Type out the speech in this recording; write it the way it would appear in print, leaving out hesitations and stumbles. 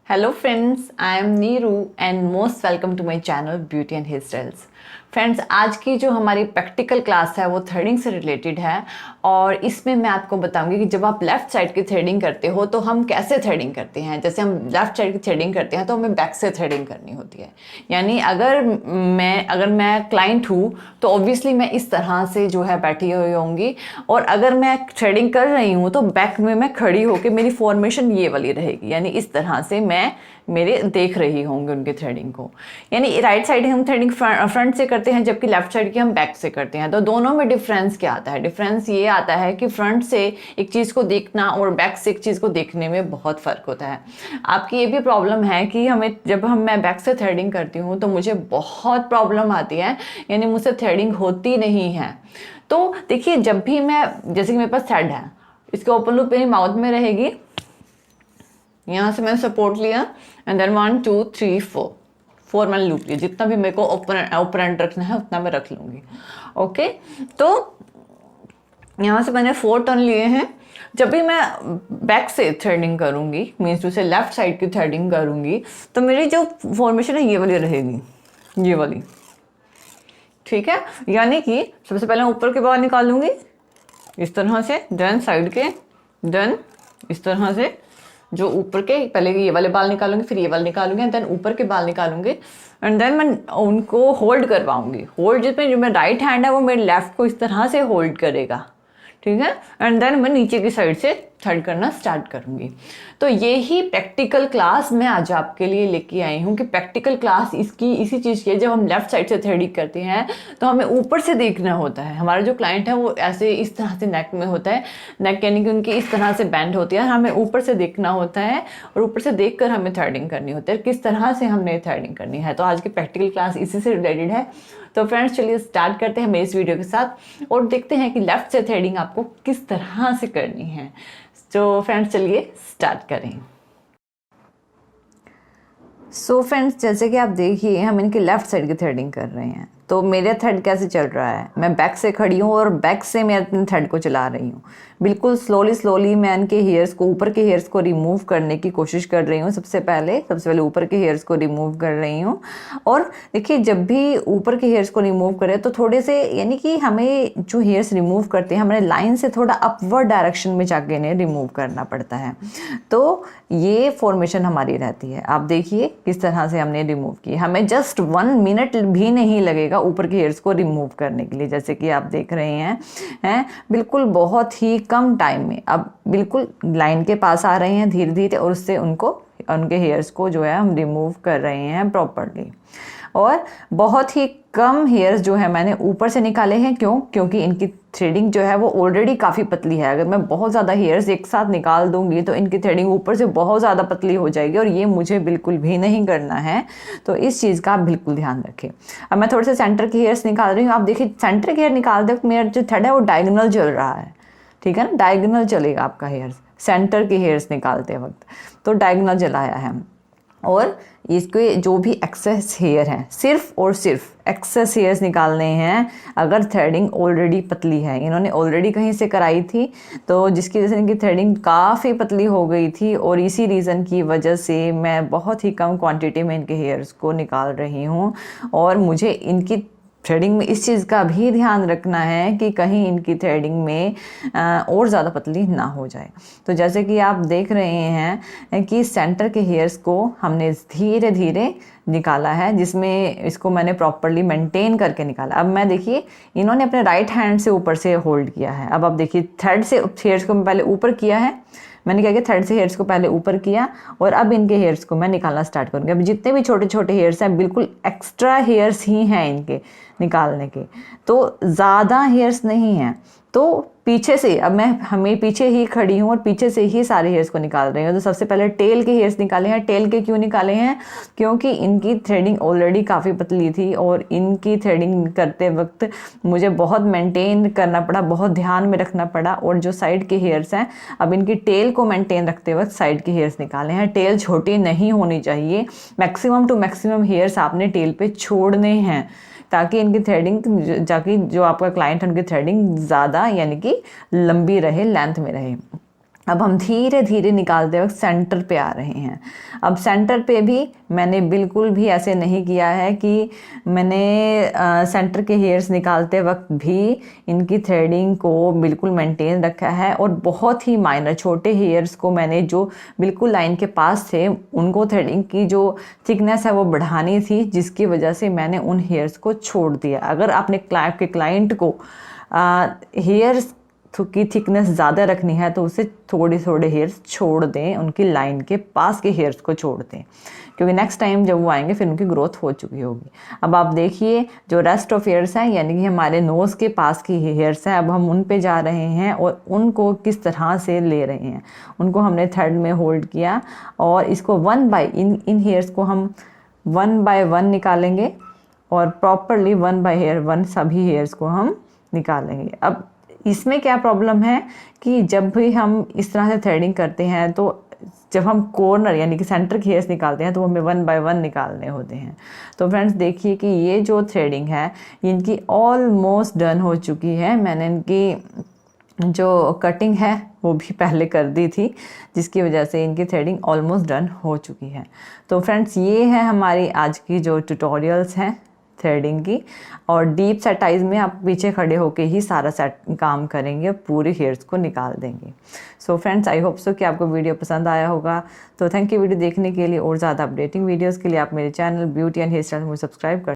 Hello friends, I am Neeru and most welcome to my channel Beauty and Hairstyles। Friends, आज की जो हमारी practical class है वो थ्रेडिंग से रिलेटेड है और इसमें मैं आपको बताऊंगी कि जब आप लेफ़्ट साइड की थ्रेडिंग करते हो तो हम कैसे थ्रेडिंग करते हैं। जैसे हम लेफ़्ट साइड की थ्रेडिंग करते हैं तो हमें बैक से थ्रेडिंग करनी होती है। यानी अगर मैं क्लाइंट हूँ तो ऑब्वियसली मैं इस तरह से जो है बैठी हुई होंगी और अगर मैं थ्रेडिंग कर रही हूँ तो बैक में मैं खड़ी होकर मेरी फॉर्मेशन ये वाली रहेगी। यानी इस तरह से मैं मेरे देख रही होंगी उनके थ्रेडिंग को। यानी राइट साइड हम थ्रेडिंग फ्रंट से करते हैं जबकि लेफ्ट साइड की हम बैक से करते हैं। तो दोनों में डिफरेंस क्या आता है? डिफरेंस ये आता है कि फ्रंट से एक चीज़ को देखना और बैक से एक चीज़ को देखने में बहुत फ़र्क होता है। आपकी ये भी प्रॉब्लम है कि मैं बैक से थ्रेडिंग करती हूँ तो मुझे बहुत प्रॉब्लम आती है, यानी मुझसे थ्रेडिंग होती नहीं है। तो देखिए, जब भी मैं, जैसे कि मेरे पास थ्रेड है, इसके ओपन लूप मेरी माउथ में रहेगी, यहाँ से मैंने सपोर्ट लिया एंड देन 1 2 3 4 मैंने लूप लिया। जितना भी मेरे को ओपन एंड रखना है उतना मैं रख लूँगी। ओके, तो यहाँ से मैंने 4 टर्न लिए हैं। जब भी मैं बैक से थ्रेडिंग करूँगी, मीन्स टू से लेफ्ट साइड की थ्रेडिंग करूँगी, तो मेरी जो फॉर्मेशन है ये वाली रहेगी, ये वाली। ठीक है, यानी कि सबसे पहले ऊपर के बाहर निकालूंगी इस तरह से, देन साइड के, देन इस तरह से जो ऊपर के, पहले ये वाले बाल निकालूंगी, फिर ये वाले निकालूंगी, देन ऊपर के बाल निकालूंगी एंड देन मैं उनको होल्ड करवाऊंगी। होल्ड जिसमें जो मेरा राइट हैंड है वो मेरे लेफ्ट को इस तरह से होल्ड करेगा। ठीक है, एंड देन मैं नीचे की साइड से थ्रेड करना स्टार्ट करूंगी। तो ये ही प्रैक्टिकल क्लास मैं आज आपके लिए लेके आई हूँ कि प्रैक्टिकल क्लास इसी चीज़ की है। जब हम लेफ्ट साइड से थ्रेडिंग करते हैं तो हमें ऊपर से देखना होता है। हमारा जो क्लाइंट है वो ऐसे इस तरह से नेक में होता है, नेक यानी कि उनकी इस तरह से बैंड होती है, हमें ऊपर से देखना होता है और ऊपर से देख कर हमें थ्रेडिंग करनी होती है, किस तरह से हमने थ्रेडिंग करनी है। तो आज की प्रैक्टिकल क्लास इसी से रिलेटेड है। तो फ्रेंड्स, चलिए स्टार्ट करते हैं मेरे इस वीडियो के साथ और देखते हैं कि लेफ्ट से थ्रेडिंग आपको किस तरह से करनी है। तो फ्रेंड्स, चलिए स्टार्ट करें। सो फ्रेंड्स, जैसे कि आप देखिए हम इनकी लेफ्ट साइड की थ्रेडिंग कर रहे हैं। तो मेरा थ्रेड कैसे चल रहा है, मैं बैक से खड़ी हूँ और बैक से मैं अपने थ्रेड को चला रही हूँ। बिल्कुल स्लोली मैं इनके हेयर्स को, ऊपर के हेयर्स को रिमूव करने की कोशिश कर रही हूँ। सबसे पहले ऊपर के हेयर्स को रिमूव कर रही हूँ। और देखिए, जब भी ऊपर के हेयर्स को रिमूव करें तो थोड़े से, यानी कि हमें जो हेयर्स रिमूव करते हैं हमें लाइन से थोड़ा अपवर्ड डायरेक्शन में जाके इन्हें रिमूव करना पड़ता है। तो ये फॉर्मेशन हमारी रहती है। आप देखिए किस तरह से हमने रिमूव की। हमें जस्ट 1 मिनट भी नहीं लगेगा ऊपर के हेयर्स को रिमूव करने के लिए, जैसे कि आप देख रहे हैं बिल्कुल बहुत ही कम टाइम में। अब बिल्कुल लाइन के पास आ रहे हैं धीरे धीरे और उससे उनके हेयर्स को जो है हम रिमूव कर रहे हैं प्रॉपरली। और बहुत ही कम हेयर्स जो है मैंने ऊपर से निकाले हैं। क्योंकि इनकी थ्रेडिंग जो है वो ऑलरेडी काफ़ी पतली है। अगर मैं बहुत ज़्यादा हेयर्स एक साथ निकाल दूंगी तो इनकी थ्रेडिंग ऊपर से बहुत ज़्यादा पतली हो जाएगी और ये मुझे बिल्कुल भी नहीं करना है। तो इस चीज़ का आप बिल्कुल ध्यान रखें। अब मैं थोड़े से सेंटर की हेयर्स निकाल रही हूँ। आप देखिए, सेंटर की हेयर निकालते वक्त मेरा जो थ्रेड है वो डायगोनल चल रहा है। ठीक है ना, डायगोनल चलेगा आपका हेयर्स सेंटर की हेयर्स निकालते वक्त। तो डायगोनल चलाया है और इसके जो भी एक्सेस हेयर हैं, सिर्फ और सिर्फ एक्सेस हेयर्स निकालने हैं। अगर थ्रेडिंग ऑलरेडी पतली है, इन्होंने ऑलरेडी कहीं से कराई थी तो जिसकी वजह से इनकी थ्रेडिंग काफ़ी पतली हो गई थी और इसी रीज़न की वजह से मैं बहुत ही कम क्वांटिटी में इनके हेयर्स को निकाल रही हूँ। और मुझे इनकी थ्रेडिंग में इस चीज़ का भी ध्यान रखना है कि कहीं इनकी थ्रेडिंग में और ज़्यादा पतली ना हो जाए। तो जैसे कि आप देख रहे हैं कि सेंटर के हेयर्स को हमने धीरे धीरे निकाला है, जिसमें इसको मैंने प्रॉपरली मेंटेन करके निकाला। अब मैं देखिए, इन्होंने अपने राइट हैंड से ऊपर से होल्ड किया है। अब आप देखिए, थ्रेड से हेयर्स को मैं पहले ऊपर किया है, मैंने क्या किया, थ्रेड से हेयर्स को पहले ऊपर किया और अब इनके हेयर्स को मैं निकालना स्टार्ट करूँगी। अब जितने भी छोटे छोटे हेयर्स हैं बिल्कुल एक्स्ट्रा हेयर्स ही हैं इनके निकालने के, तो ज़्यादा हेयर्स नहीं हैं। तो पीछे से, अब मैं हमें पीछे ही खड़ी हूँ और पीछे से ही सारे हेयर्स को निकाल रही हूँ। तो सबसे पहले टेल के हेयर्स निकाले हैं। टेल के क्यों निकाले हैं? क्योंकि इनकी थ्रेडिंग ऑलरेडी काफ़ी पतली थी और इनकी थ्रेडिंग करते वक्त मुझे बहुत मेंटेन करना पड़ा, बहुत ध्यान में रखना पड़ा। और जो साइड के हेयर्स हैं, अब इनकी टेल को मेंटेन रखते वक्त साइड के हेयर्स निकाले हैं। टेल छोटी नहीं होनी चाहिए, मैक्सिमम टू मैक्सिमम हेयर्स आपने टेल पे छोड़ने हैं ताकि इनकी थ्रेडिंग, जाकि जो आपका क्लाइंट है उनकी थ्रेडिंग ज़्यादा यानी कि लंबी रहे, लेंथ में रहे। अब हम धीरे धीरे निकालते वक्त सेंटर पे आ रहे हैं। अब सेंटर पे भी मैंने बिल्कुल भी ऐसे नहीं किया है कि मैंने सेंटर के हेयर्स निकालते वक्त भी इनकी थ्रेडिंग को बिल्कुल मेंटेन रखा है, और बहुत ही माइनर छोटे हेयर्स को मैंने जो बिल्कुल लाइन के पास थे उनको थ्रेडिंग की जो थिकनेस है वो बढ़ानी थी, जिसकी वजह से मैंने उन हेयर्स को छोड़ दिया। अगर आपने आपके क्लाइंट को हेयर्स की थिकनेस ज़्यादा रखनी है तो उसे थोड़े थोड़े हेयर्स छोड़ दें, उनकी लाइन के पास के हेयर्स को छोड़ दें, क्योंकि नेक्स्ट टाइम जब वो आएंगे फिर उनकी ग्रोथ हो चुकी होगी। अब आप देखिए जो रेस्ट ऑफ हेयर्स हैं, यानी कि हमारे नोज़ के पास की हेयर्स हैं, अब हम उन पे जा रहे हैं और उनको किस तरह से ले रहे हैं। उनको हमने थ्रेड में होल्ड किया और इसको वन बाय इन हेयर्स को हम 1 बाय 1 निकालेंगे और प्रॉपरली 1 बाय हेयर 1 सभी हेयर्स को हम निकालेंगे। अब इसमें क्या प्रॉब्लम है कि जब भी हम इस तरह से थ्रेडिंग करते हैं तो जब हम कॉर्नर यानी कि सेंटर के हेयर्स निकालते हैं तो हमें 1 बाय 1 निकालने होते हैं। तो फ्रेंड्स देखिए कि ये जो थ्रेडिंग है इनकी ऑलमोस्ट डन हो चुकी है। मैंने इनकी जो कटिंग है वो भी पहले कर दी थी, जिसकी वजह से इनकी थ्रेडिंग ऑलमोस्ट डन हो चुकी है। तो फ्रेंड्स ये है हमारी आज की जो ट्यूटोरियल्स हैं थ्रेडिंग की, और डीप सेटाइज में आप पीछे खड़े होके ही सारा सेट काम करेंगे, पूरे हेयर्स को निकाल देंगे। So friends I hope so कि आपको वीडियो पसंद आया होगा। तो थैंक यू वीडियो देखने के लिए, और ज़्यादा अपडेटिंग वीडियोस के लिए आप मेरे channel beauty and hair style मुझे सब्सक्राइब कर